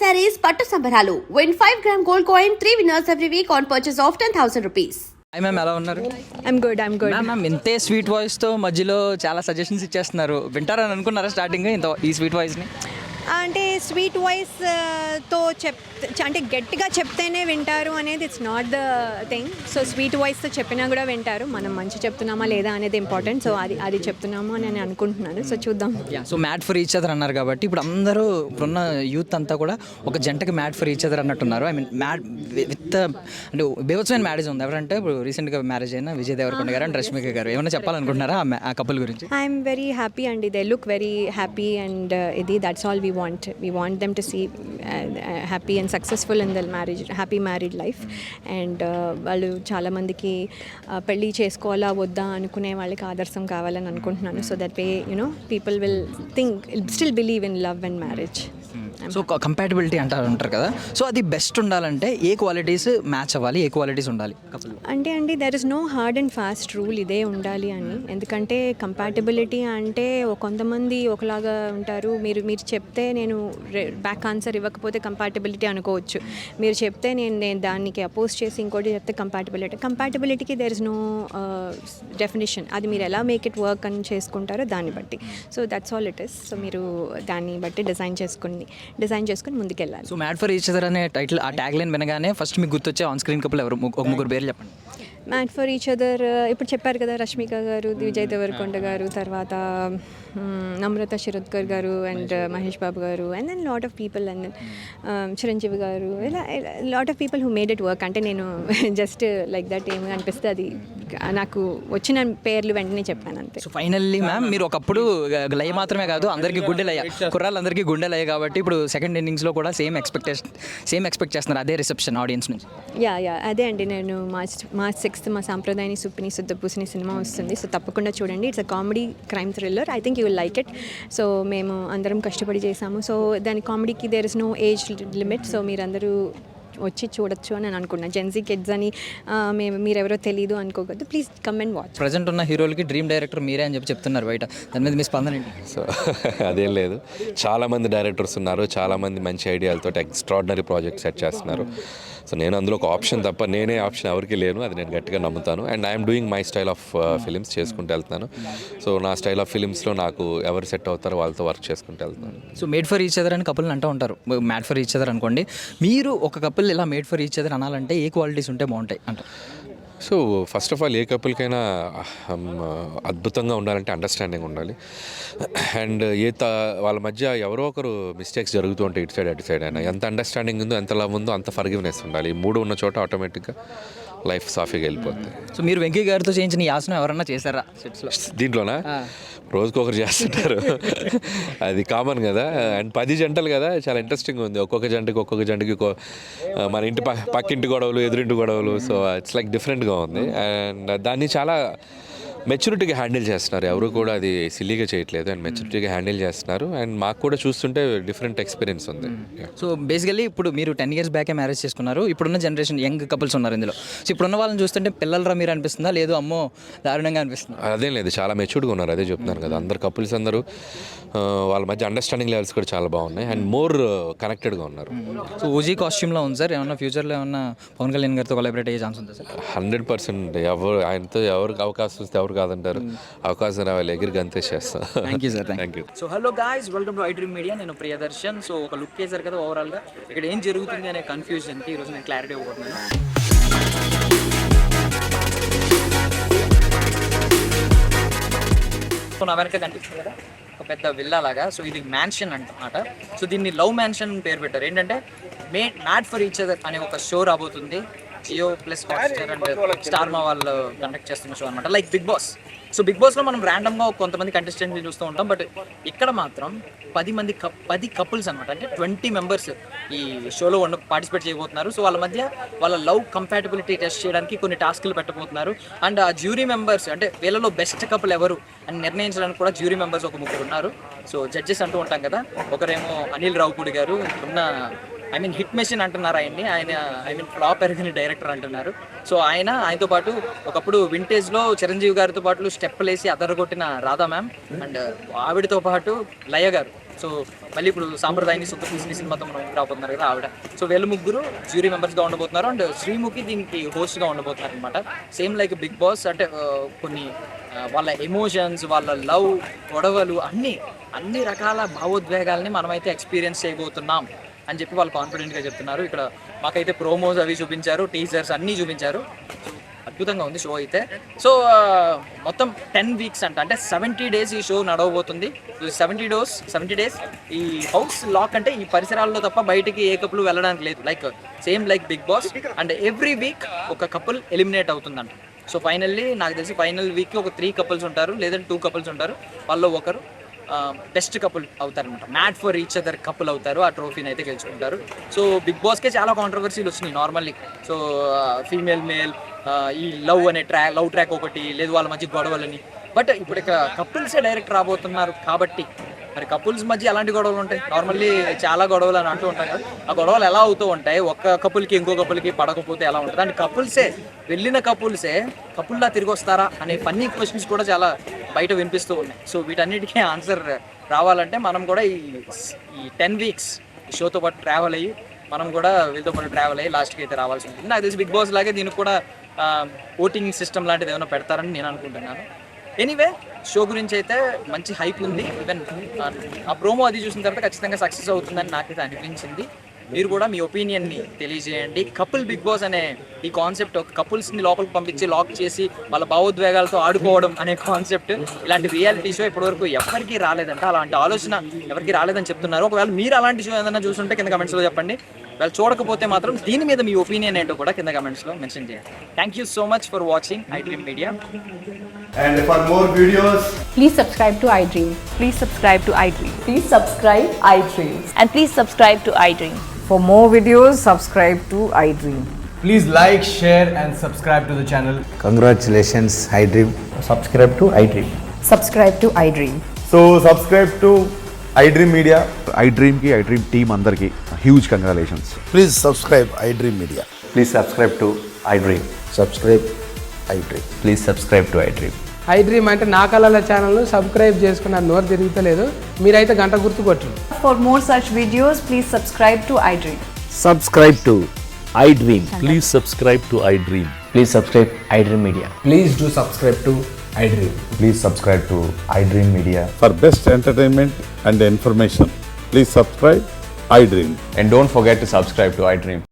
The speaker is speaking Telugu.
sarees పట్టు సంబరాలు. Win 5-gram gold coin, 3 winners every week on purchase of 10,000 rupees. Hi ma'am, ఎలా ఉన్నారు? ఐమ్ గుడ్ మ్యామ్ ఇంతే స్వీట్ వాయిస్తో మధ్యలో చాలా సజెషన్స్ ఇచ్చేస్తున్నారు. వింటారని అనుకున్నారా స్టార్టింగ్ ఈ స్వీట్ వాయిస్ని? అంటే స్వీట్ వాయిస్ తో అంటే గట్టిగా చెప్తేనే వింటారు అనేది it's not the thing. So sweet వాయిస్తో చెప్పినా కూడా వింటారు. మనం మంచి చెప్తున్నామా లేదా అనేది ఇంపార్టెంట్. సో అది చెప్తున్నాము అని నేను అనుకుంటున్నాను. సో చూద్దాం. So made for each other అన్నారు కాబట్టి ఇప్పుడు అందరూ ఇప్పుడున్న యూత్ అంతా కూడా ఒక జంటకి మ్యాట్ ఫర్ ఈచ్ అదర్ అన్నట్టున్నారు. ఐ మీన్ మ్యాట్ విత్ అంటే బేవత్సమైన మ్యారేజ్ ఉంది. ఎవరంటే ఇప్పుడు రీసెంట్గా మ్యారేజ్ అయిన విజయ్ దేవరకొండ గారు అండ్ రష్మిక గారు. ఏమైనా చెప్పాలనుకుంటున్నారా ఆ కపుల్ గురించి? I'm very happy and they look very happy and ఇది that's all we want them to see happy and successful in their marriage, happy married life. And వాళ్ళు చాలా మందికి పెళ్ళి చేసుకోవాలా వద్దా అనుకునే వాళ్ళకి ఆదర్శం కావాలని అనుకుంటున్నాను. So that way people will still believe in love and marriage. So compatibility అంటారు కదా, సో అది బెస్ట్ ఉండాలంటే ఏ క్వాలిటీస్ మ్యాచ్ అవ్వాలి, ఏ క్వాలిటీస్ ఉండాలి కపుల్? అంటే there is no hard and fast rule ఇదే ఉండాలి అని. ఎందుకంటే కంపాటబిలిటీ అంటే కొంతమంది ఒకలాగా ఉంటారు. మీరు చెప్తే నేను బ్యాక్ ఆన్సర్ ఇవ్వకపోతే కంపాటబిలిటీ అనుకోవచ్చు. మీరు చెప్తే నేను దానికి అపోజ్ చేసి ఇంకోటి చెప్తే కంపాటబిలిటీకి దెర్ ఇస్ నో డెఫినేషన్. అది మీరు ఎలా మేక్ ఇట్ వర్క్ అని చేసుకుంటారో దాన్ని బట్టి. So that's all it is. So మీరు దాన్ని బట్టి డిజైన్ చేసుకుని ముందుకెళ్ళాలి. So made for each other అనే టైటిల్, ఆ ట్యాగ్ లైన్ వినగానే ఫస్ట్ మీకు గుర్తొచ్చే ఆన్ స్క్రీన్ కపుల్ ఎవరు? ఒక ముగ్గురు పేరు చెప్పండి. మ్యాట్ ఫర్ ఈచ్ అదర్ ఇప్పుడు చెప్పారు కదా, రష్మిక గారు, విజయ్ దేవరకొండ గారు, తర్వాత నమ్రత శిరోద్కర్ గారు అండ్ మహేష్ బాబు గారు and then lot of people and Chiranjeevi గారు. ఇలా lot of people who made it work. అంటే నేను జస్ట్ లైక్ దట్ ఏమి అనిపిస్తే అది నాకు వచ్చిన పేర్లు వెంటనే చెప్పాను అంతే. సో ఫైనల్లీ మ్యామ్ మీరు ఒకప్పుడు లయ మాత్రమే కాదు అందరికీ గుండెలయ్య, కుర్రాళ్ళందరికీ గుండెలయ్య కాబట్టి ఇప్పుడు సెకండ్ ఇన్నింగ్స్లో కూడా సేమ్ ఎక్స్పెక్ట్ చేస్తున్నారు అదే రిసెప్షన్ ఆడియన్స్ నుంచి. యా అదే అండి. నేను మార్చ్ 6th మా సాంప్రదాయని సుప్పిని శుద్ధపూసిని సినిమా వస్తుంది. సో తప్పకుండా చూడండి. It's a comedy crime thriller. I think you will like it. So మేము అందరం కష్టపడి చేసాము. సో దాని కామెడీకి there is no age limit. So మీరందరూ వచ్చి చూడొచ్చు అని నేను అనుకున్నాను. జెన్జీ కిడ్స్ అని మీరెవరో తెలీదు అనుకోవద్దు. Please come and watch. Present ఉన్న హీరోలకి డ్రీమ్ డైరెక్టర్ మీరే అని చెప్తున్నారు బయట. దాని మీద మీ స్పందన ఏంటి? సో అదేం లేదు, చాలామంది డైరెక్టర్స్ ఉన్నారు, చాలామంది మంచి ఐడియాలతో ఎక్స్ట్రాడినరీ ప్రాజెక్ట్ సెట్ చేస్తున్నారు. సో నేను అందులో ఒక ఆప్షన్ తప్ప నేనే ఆప్షన్ ఎవరికి లేను, అది నేను గట్టిగా నమ్ముతాను. And I'm doing my style of films చేసుకుంటూ వెళ్తున్నాను. సో నా స్టైల్ ఆఫ్ ఫిలిమ్స్లో నాకు ఎవరు సెట్ అవుతారో వాళ్ళతో వర్క్ చేసుకుంటూ వెళ్తున్నాను. So made for each other అని కపుల్ని అంటూ ఉంటారు. మ్యాడ్ ఫర్ ఈచ్ అదర్ అనుకోండి, మీరు ఒక కపుల్ ఇలా మేడ్ ఫర్ ఈచ్ అదర్ అనాలంటే ఏ క్వాలిటీస్ ఉంటే బాగుంటాయి అంటారు? సో ఫస్ట్ ఆఫ్ ఆల్ ఏ కపుల్కైనా అద్భుతంగా ఉండాలంటే అండర్స్టాండింగ్ ఉండాలి. అండ్ వాళ్ళ మధ్య ఎవరో ఒకరు మిస్టేక్స్ జరుగుతూ ఉంటాయి, ఇటు సైడ్ అటు సైడ్ అయినా. ఎంత అండర్స్టాండింగ్ ఉందో, ఎంత లవ్ ఉందో అంత ఫర్గివ్నెస్ ఉండాలి. ఈ మూడు ఉన్న చోట ఆటోమేటిక్గా లైఫ్ సాఫీగా వెళ్ళిపోతుంది. సో మీరు వెంకీ గారితో చేయించిన ఈ ఆసనం ఎవరన్నా చేశారా దీంట్లోనా? రోజుకొకరు చేస్తుంటారు, అది కామన్ కదా. అండ్ 10 జంటలు కదా, చాలా ఇంట్రెస్టింగ్ ఉంది. ఒక్కొక్క జంటకి మన ఇంటి పక్కింటి గొడవలు, ఎదురింటి గొడవలు. సో ఇట్స్ లైక్ డిఫరెంట్గా ఉంది. అండ్ దాన్ని చాలా మెచ్యూరిటీగా హ్యాండిల్ చేస్తున్నారు. ఎవరు కూడా అది సిల్లీగా చేయట్లేదు అండ్ మెచ్యూరిటీగా హ్యాండిల్ చేస్తున్నారు. అండ్ మాకు కూడా చూస్తుంటే డిఫరెంట్ ఎక్స్పీరియన్స్ ఉంది. సో బేసికల్లీ ఇప్పుడు మీరు 10 years బ్యాకే మ్యారేజ్ చేసుకున్నారు. ఇప్పుడున్న జనరేషన్ యంగ్ కపుల్స్ ఉన్నారు ఇందులో. సో ఇప్పుడున్న వాళ్ళని చూస్తుంటే పిల్లలరా మీరు అనిపిస్తుందా, లేదు అమ్మో దారుణంగా అనిపిస్తుంది? అదేం లేదు, చాలా మెచ్యూర్డ్గా ఉన్నారు. అదే చెప్తున్నారు కదా, అందరు కపుల్స్ అందరూ వాళ్ళ మధ్య అండర్స్టాండింగ్ లెవెల్స్ కూడా చాలా బాగున్నాయి అండ్ మోర్ కనెక్టెడ్గా ఉన్నారు. సో ఓజీ కాస్ట్యూమ్లో ఉంది సార్. ఏమన్నా ఫ్యూచర్లో ఏమన్నా పవన్ కళ్యాణ్ గారితో కొలాబరేట్ అయ్యే ఛాన్స్ ఉందా సార్? 100%. ఆయనతో ఎవరికి అవకాశం వస్తే ఎవరు కాదంటారు. అవకాశం రావాలి, ఎగిరికి అంతే చేస్తాం. Thank you sir. Thank you. So hello guys, welcome to I dream media. నేను ప్రియదర్శన్. సో ఒక లుక్ వేసారు కదా, ఓవరాల్గా ఇక్కడ ఏం జరుగుతుంది అనే కన్ఫ్యూజన్కి ఈరోజు నేను క్లారిటీ ఇవ్వబోతున్నాను. సో నా వెనక కనిపిస్తుంది కదా ఒక పెద్ద విల్లా లాగా. సో ఇది మ్యాన్షన్ అన్నమాట. సో దీన్ని లవ్ మ్యాన్షన్ పేరు పెట్టారు. ఏంటంటే మ్యాడ్ ఫర్ ఈచ్ అదర్ అనే ఒక షో రాబోతుంది. Jio plus Hotstar and Star Maa వాళ్ళు కండక్ట్ చేస్తున్న షో అనమాట, like Bigg Boss. So Bigg బాస్లో మనం ర్యాండమ్గా కొంతమంది కంటెస్టెంట్ని చూస్తూ ఉంటాం. బట్ ఇక్కడ మాత్రం 10 కపుల్స్ అనమాట, అంటే 20 members ఈ షోలో పార్టిసిపేట్ చేయబోతున్నారు. సో వాళ్ళ మధ్య వాళ్ళ లవ్ కంపాటబిలిటీ టెస్ట్ చేయడానికి కొన్ని టాస్క్లు పెట్టబోతున్నారు. అండ్ ఆ జ్యూరీ మెంబర్స్, అంటే వీళ్ళలో బెస్ట్ కపుల్ ఎవరు అని నిర్ణయించడానికి కూడా జ్యూరీ మెంబర్స్ ఒక 3 ఉన్నారు. సో జడ్జెస్ అంటూ ఉంటాం కదా, ఒకరేమో అనిల్ రావుపూడి గారు, ఉన్న హిట్ మెషిన్ అంటున్నారు ఆయన ఫ్లాప్ ఎరగని డైరెక్టర్ అంటున్నారు. సో ఆయనతో పాటు ఒకప్పుడు వింటేజ్లో చిరంజీవి గారితో పాటు స్టెప్పులు వేసి అదరగొట్టిన రాధా మ్యామ్, అండ్ ఆవిడతో పాటు లయ గారు, సో మళ్ళీ ఇప్పుడు సాంప్రదాయాన్ని సుఖ తీసిన సినిమాతో మనం రాబోతున్నారు కదా ఆవిడ. సో వీళ్ళు ముగ్గురు జ్యూరీ మెంబర్స్గా ఉండబోతున్నారు అండ్ శ్రీముఖి దీనికి హోస్ట్గా ఉండబోతున్నారు అనమాట. సేమ్ లైక్ బిగ్ బాస్ అంటే కొన్ని వాళ్ళ ఎమోషన్స్, వాళ్ళ లవ్, గొడవలు అన్ని రకాల భావోద్వేగాల్ని మనమైతే ఎక్స్పీరియన్స్ చేయబోతున్నాం అని చెప్పి వాళ్ళు కాన్ఫిడెంట్గా చెప్తున్నారు. ఇక్కడ మాకైతే ప్రోమోస్ అవి చూపించారు, టీజర్స్ అన్నీ చూపించారు. అద్భుతంగా ఉంది షో అయితే. సో మొత్తం 10 వీక్స్ అంటే 70 డేస్ ఈ షో నడవబోతుంది. 70 డేస్ ఈ హౌస్ లాక్ అంటే ఈ పరిసరాల్లో తప్ప బయటికి ఏ కప్పులు వెళ్ళడానికి లేదు. Same like Bigg Boss and every week ఒక కపుల్ ఎలిమినేట్ అవుతుందంట. సో ఫైనల్లీ నాకు తెలిసి ఫైనల్ వీక్కి ఒక 3 కపుల్స్ ఉంటారు, లేదంటే 2 కపుల్స్ ఉంటారు. వాళ్ళు ఒకరు బెస్ట్ కపుల్ అవుతారనమాట. Made for each other couple అవుతారు, ఆ ట్రోఫీని అయితే గెలుచుకుంటారు. సో బిగ్ బాస్కే చాలా కాంట్రవర్సీలు వచ్చినాయి నార్మల్లీ. సో ఫీమేల్ మేల్ ఈ లవ్ ట్రాక్ ఒకటి లేదు, వాళ్ళ మధ్య గొడవలని. బట్ ఇప్పుడు ఇక కపుల్సే డైరెక్ట్ రాబోతున్నారు కాబట్టి మరి కపుల్స్ మధ్య ఎలాంటి గొడవలు ఉంటాయి? నార్మల్లీ చాలా గొడవలు అని అంటూ ఉంటాం కదా, ఆ గొడవలు ఎలా అవుతూ ఉంటాయి? ఒక్క కపుల్కి ఇంకో కపుల్కి పడకపోతే ఎలా ఉంటుంది? అండ్ వెళ్ళిన కపుల్సే కపుల్లా తిరిగి వస్తారా అనే ఫన్నీ క్వశ్చన్స్ కూడా చాలా బయట వినిపిస్తూ ఉన్నాయి. సో వీటన్నిటికీ ఆన్సర్ రావాలంటే మనం కూడా ఈ 10 వీక్స్ షోతో పాటు ట్రావెల్ అయ్యి మనం కూడా వీళ్ళతో పాటు ట్రావెల్ అయ్యి లాస్ట్కి అయితే రావాల్సి ఉంటుంది. నాకు తెలిసి బిగ్ బాస్ లాగే దీనికి కూడా ఓటింగ్ సిస్టమ్ లాంటిది ఏమైనా పెడతారని నేను అనుకుంటున్నాను. ఎనీవే షో గురించి అయితే మంచి హైప్ ఉంది. ఈవెన్ ఆ ప్రోమో అది చూసిన తర్వాత ఖచ్చితంగా సక్సెస్ అవుతుందని నాకైతే అనిపించింది. మీరు కూడా మీ ఒపీనియన్ని తెలియజేయండి. కపుల్ బిగ్ బాస్ అనే ఈ కాన్సెప్ట్, ఒక కపుల్స్ని లోపలికి పంపించి లాక్ చేసి వాళ్ళ భావోద్వేగాలతో ఆడుకోవడం అనే కాన్సెప్ట్, ఇలాంటి రియాలిటీ షో ఇప్పటివరకు ఎవరికి రాలేదంట. అలాంటి ఆలోచన ఎవరికి రాలేదని చెప్తున్నారు. ఒకవేళ మీరు అలాంటి షో ఏదైనా చూస్తుంటే కింద కమెంట్స్లో చెప్పండి. వాళ్ళు చూడకపోతే మాత్రం దీని మీద మీ ఒపీనియన్ ఏంటో కూడా కింద కమెంట్స్లో మెన్షన్ చేయండి. Thank you so much for watching iDream Media. And for more videos, Please subscribe to iDream. Please subscribe to iDream. Please subscribe iDream. And please subscribe to iDream. For more videos, subscribe to iDream. please like, share and subscribe to the channel. Congratulations, iDream. Subscribe to iDream. Subscribe to iDream. So subscribe to iDream Media. iDream team అందరికి huge congratulations. Please subscribe iDream Media. Please subscribe to iDream. Subscribe iDream. Please subscribe to iDream. iDream అంటే నా కళల ఛానల్ను సబ్స్క్రైబ్ చేసుకున్న నోరు తిరుగుతలేదు, మీరైతే గంట గుర్తు కొట్టండి. For more such videos, please subscribe to iDream. Subscribe to iDream. Please subscribe to iDream. Please subscribe iDream Media. Please do subscribe to iDream. Please subscribe to iDream Media. For best entertainment and information, please subscribe iDream. And don't forget to subscribe to iDream.